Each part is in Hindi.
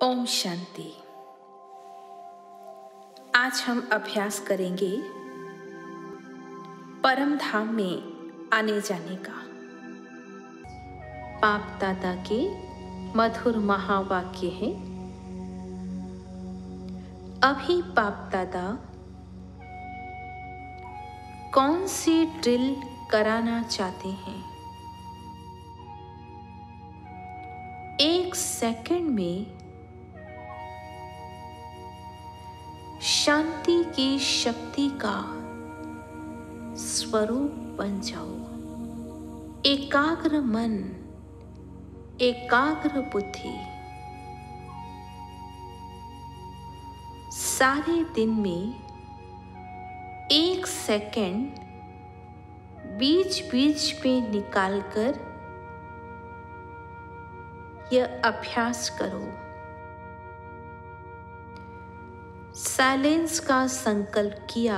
ओम शांति। आज हम अभ्यास करेंगे परम धाम में आने जाने का। बाप दादा के मधुर महावाक्य है। अभी बाप दादा कौन सी ड्रिल कराना चाहते हैं? 1 सेकंड में शांति की शक्ति का स्वरूप बन जाओ। एकाग्र मन, एकाग्र बुद्धि। सारे दिन में 1 सेकंड बीच बीच में निकालकर यह अभ्यास करो। साइलेंस का संकल्प किया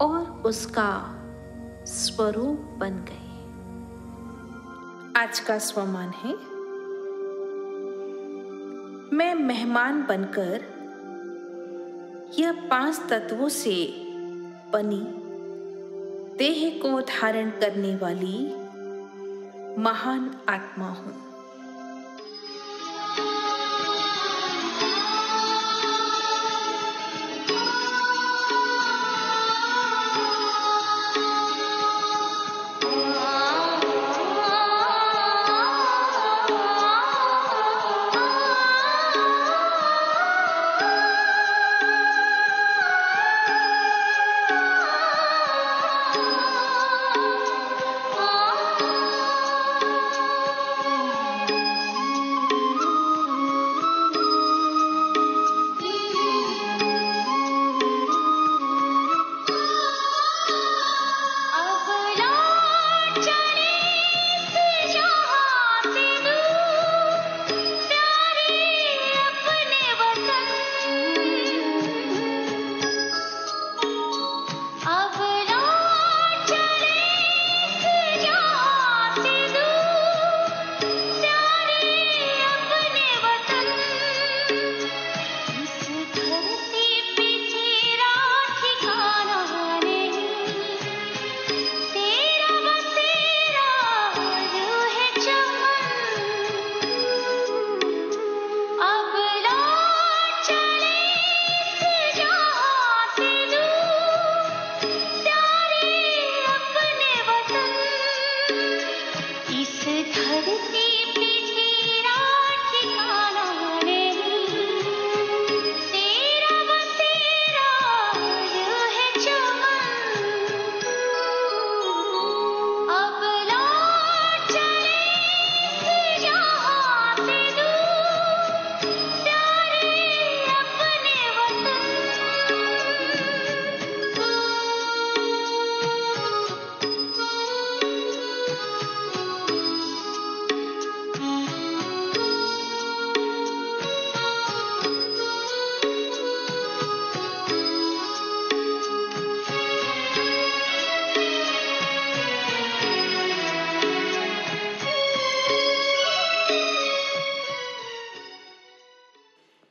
और उसका स्वरूप बन गए। आज का स्वमान है, मैं मेहमान बनकर यह 5 तत्वों से बनी देह को धारण करने वाली महान आत्मा हूं।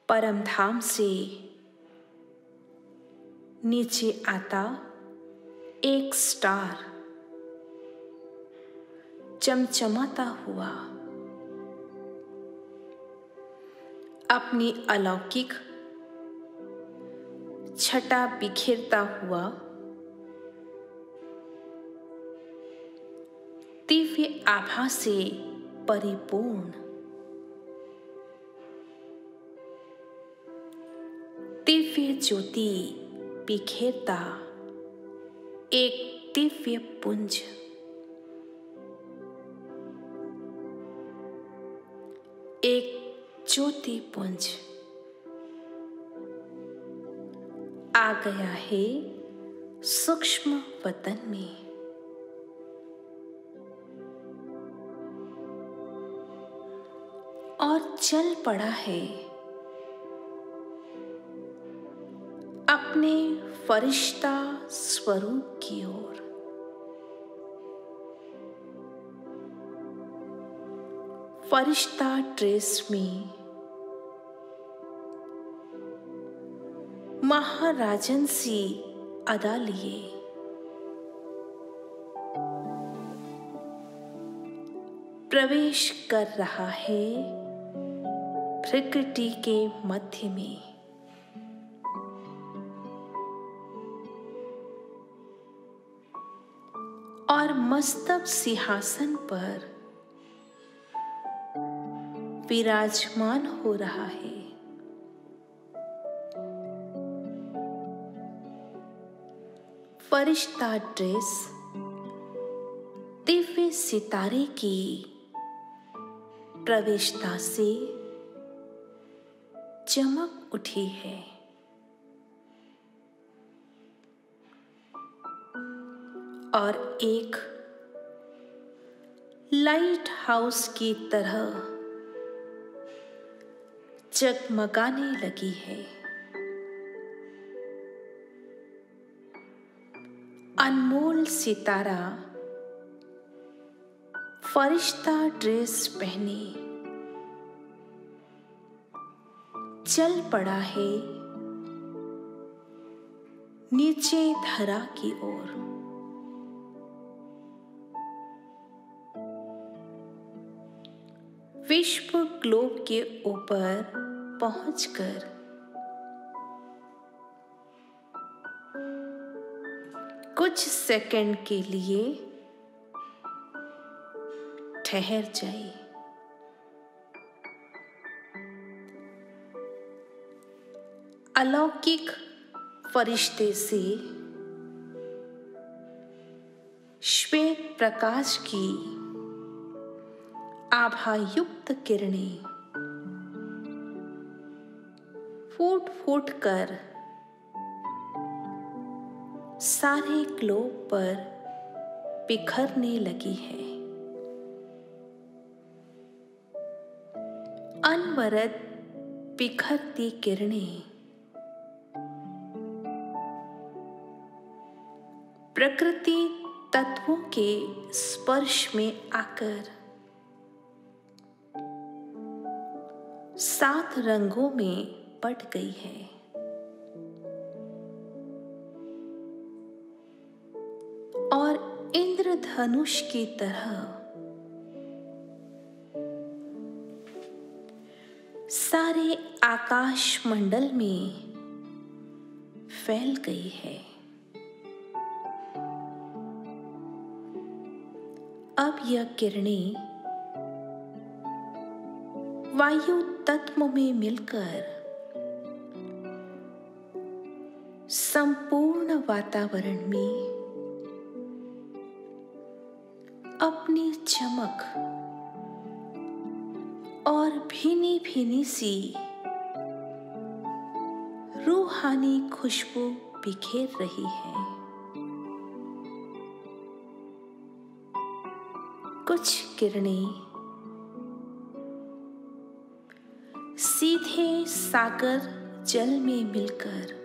परम धाम से नीचे आता एक स्टार चमचमाता हुआ अपनी अलौकिक छटा बिखेरता हुआ दिव्य आभा से परिपूर्ण दिव्य ज्योति बिखेरता एक दिव्य पुंज, एक ज्योति पुंज आ गया है सूक्ष्म वतन में। और चल पड़ा है अपने फरिश्ता स्वरूप की ओर। फरिश्ता ड्रेस में महाराजन सी अदा लिए प्रवेश कर रहा है प्रकृति के मध्य में। और मस्तक सिंहासन पर विराजमान हो रहा है। फरिश्ता ड्रेस दिव्य सितारे की प्रवेशता से चमक उठी है। और एक लाइट हाउस की तरह जगमगाने लगी है। अनमोल सितारा फरिश्ता ड्रेस पहने चल पड़ा है नीचे धरा की ओर। विश्व ग्लोब के ऊपर पहुंचकर कुछ सेकंड के लिए ठहर जाए। अलौकिक फरिश्ते से श्वेत प्रकाश की आभायुक्त किरणें फूट फूट कर सारे ग्लोब पर बिखरने लगी है। अनवरत बिखरती किरणें प्रकृति तत्वों के स्पर्श में आकर 7 रंगों में बट गई है। और इंद्रधनुष की तरह सारे आकाश मंडल में फैल गई है। अब यह किरणें वायु तत्व में मिलकर संपूर्ण वातावरण में अपनी चमक और भीनी भीनी सी रूहानी खुशबू बिखेर रही है। कुछ किरणें सीधे सागर जल में मिलकर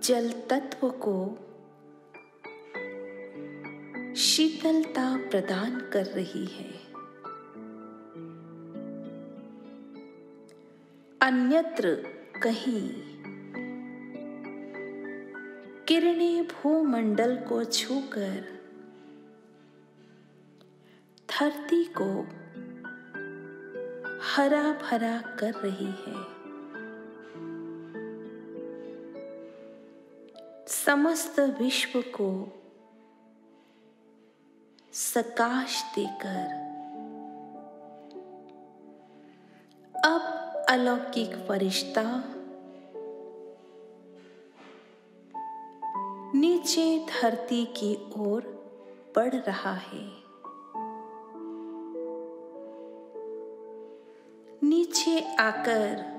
जल तत्व को शीतलता प्रदान कर रही है। अन्यत्र कहीं किरणें भूमंडल को छूकर धरती को हरा भरा कर रही है। समस्त विश्व को सकाश देकर अब अलौकिक फरिश्ता नीचे धरती की ओर बढ़ रहा है। नीचे आकर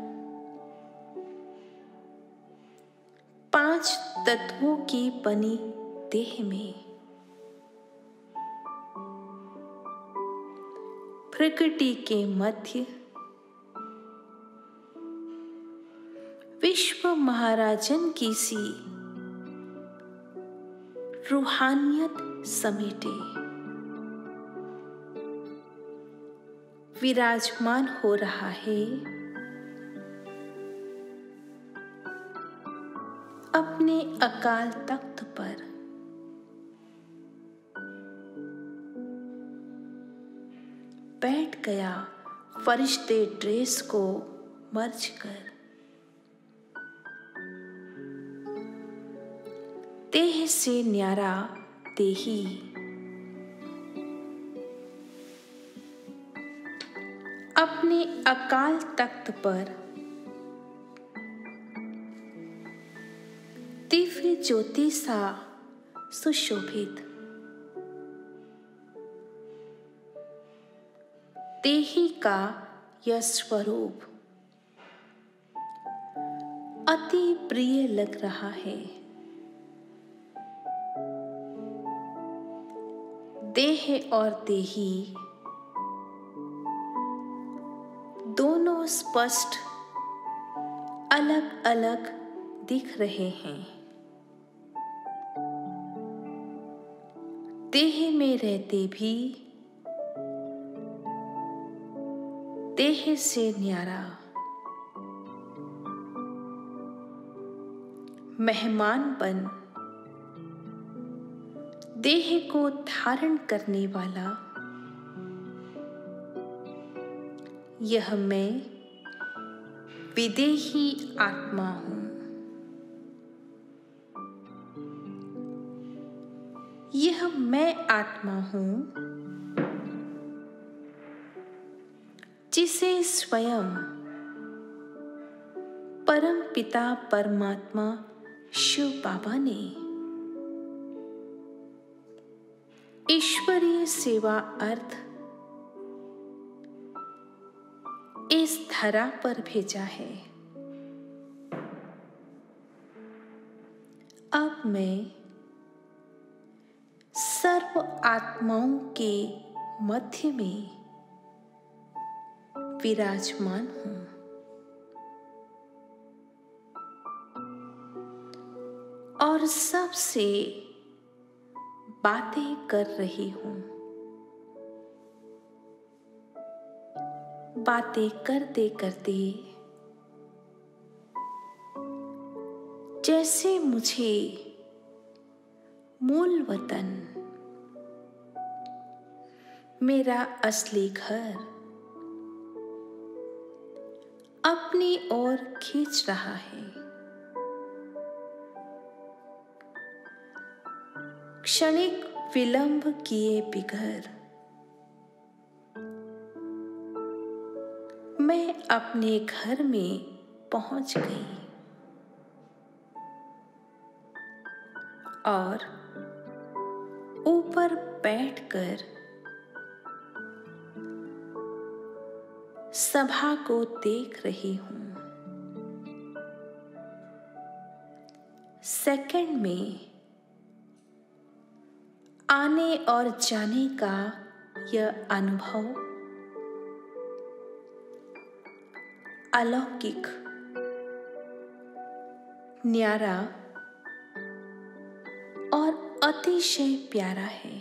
5 तत्वों की बनी देह में प्रकृति के मध्य विश्व महाराजन की सी रूहानियत समेटे विराजमान हो रहा है अपने अकाल तख्त पर। बैठ गया फरिश्ते ड्रेस को मर्ज कर। देह से न्यारा देही, अपने अकाल तख्त पर दिव्य ज्योति सा सुशोभित। देही का यह स्वरूप अति प्रिय लग रहा है। देह और देही दोनों स्पष्ट अलग अलग दिख रहे हैं। देह में रहते भी देह से न्यारा, मेहमान बन देह को धारण करने वाला यह मैं विदेही आत्मा हूं। यह मैं आत्मा हूं जिसे स्वयं परम पिता परमात्मा शिव बाबा ने ईश्वरीय सेवा अर्थ इस धरा पर भेजा है। अब मैं सर्व आत्माओं के मध्य में विराजमान हूं। और सबसे बातें कर रही हूं। बातें करते करते जैसे मुझे मूल वतन, मेरा असली घर अपनी ओर खींच रहा है। क्षणिक विलंब किए बिगर मैं अपने घर में पहुंच गई और ऊपर बैठकर सभा को देख रही हूं। सेकंड में आने और जाने का यह अनुभव अलौकिक, न्यारा और अतिशय प्यारा है।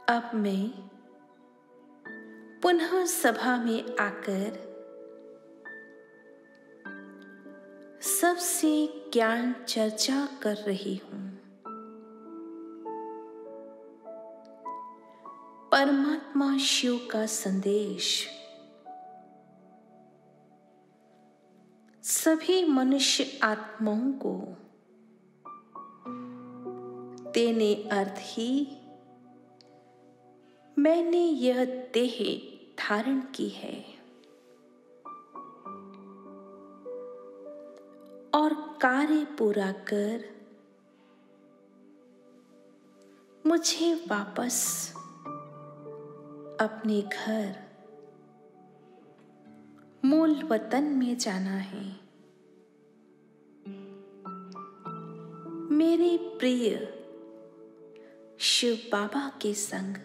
अब मैं पुनः सभा में आकर सबसे ज्ञान चर्चा कर रही हूं। परमात्मा शिव का संदेश सभी मनुष्य आत्माओं को देने अर्थ ही मैंने यह देह धारण की है और कार्य पूरा कर मुझे वापस अपने घर मूल वतन में जाना है। मेरे प्रिय शिव बाबा के संग,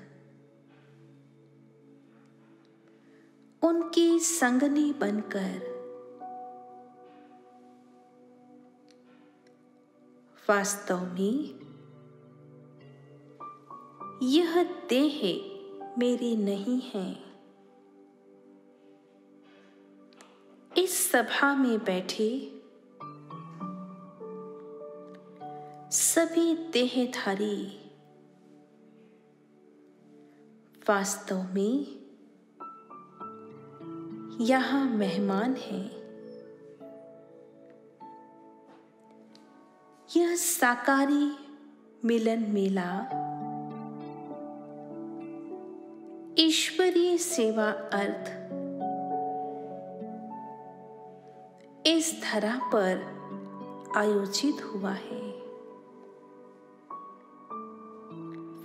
उनकी संगनी बनकर वास्तव में यह देह मेरी नहीं है। इस सभा में बैठे सभी देहधारी वास्तव में यहाँ मेहमान हैं। यह साकारी मिलन मेला ईश्वरीय सेवा अर्थ इस धरा पर आयोजित हुआ है।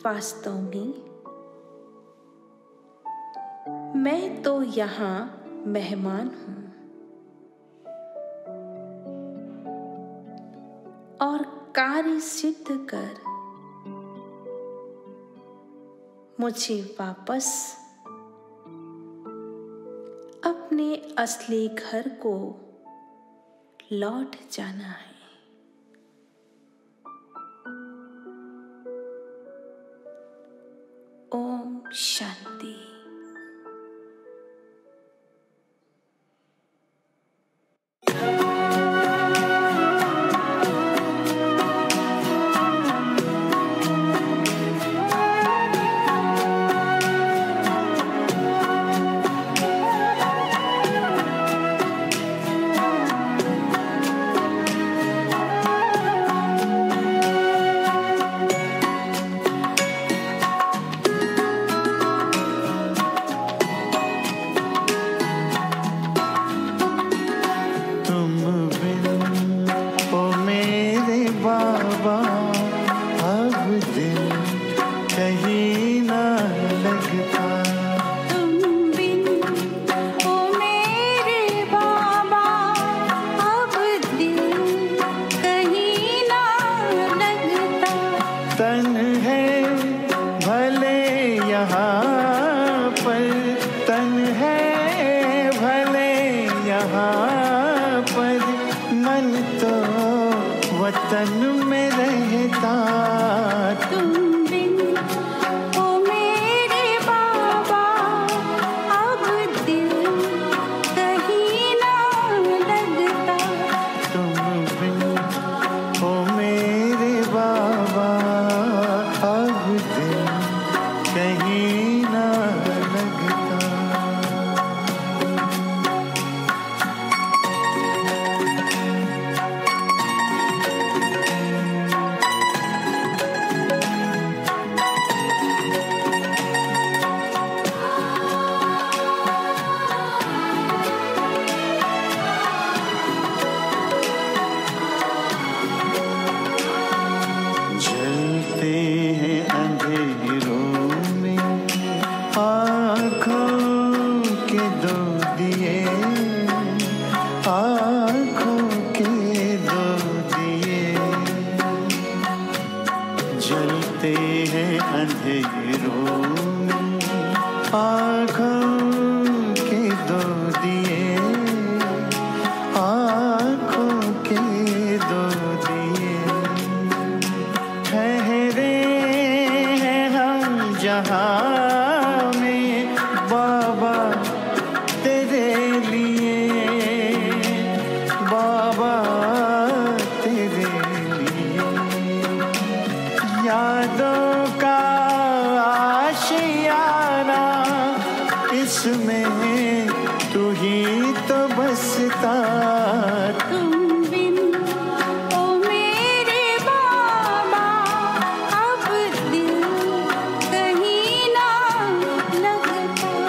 वास्तव में मैं तो यहाँ मेहमान हूँ और कार्य सिद्ध कर मुझे वापस अपने असली घर को लौट जाना है। ओम शांति। वतन में रहता तुम बिन ओ मेरे बाबा, अब दिल कहीं ना लगता। तुम बिन ओ मेरे बाबा, अब दिल कहीं ना लगता। जलते हैं अंधेरों में आँखों के दो दिए, आँखों के दो दिए। ठहरे हैं हम जहाँ में बाबा तेरे लिए, बाबा तेरे लिए। यादों का आशियाना, इसमें तू ही तो बसता। तुम बिन ओ मेरे बाबा, अब दिल कहीं ना लगता।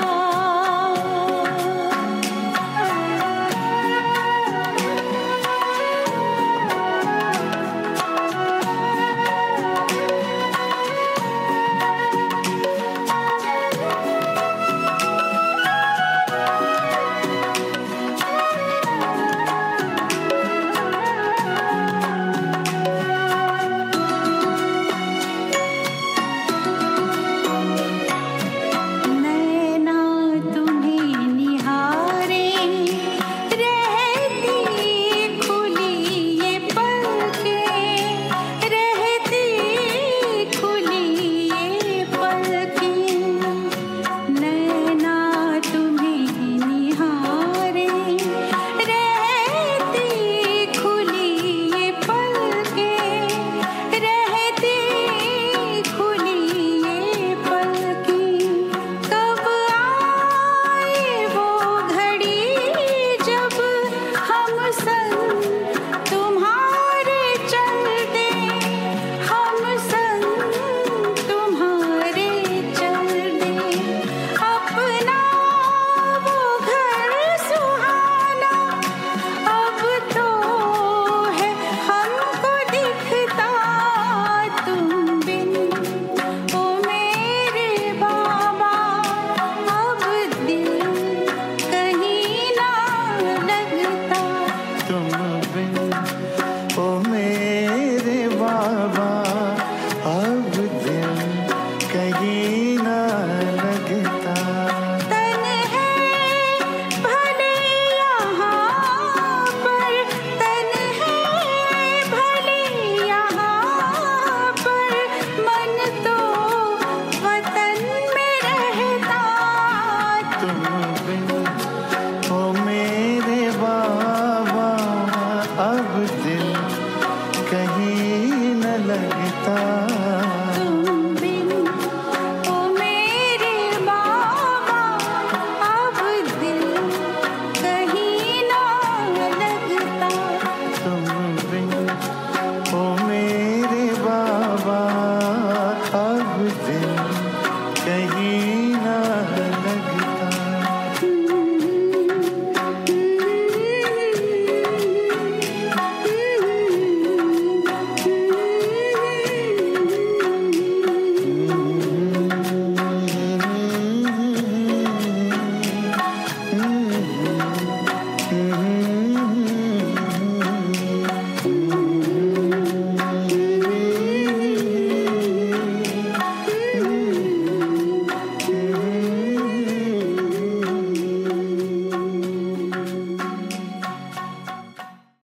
कहीं ना लगता। तन है भले यहाँ पर, तन है भले यहाँ पर, मन तो वतन में रहता। तुम बिन ओ मेरे बाबा अब दिल कहीं न लगता। तुम बिन ओ मेरे बाबा अब दिल कहीं ना लगता। तुम बिन ओ मेरे बाबा अब दिल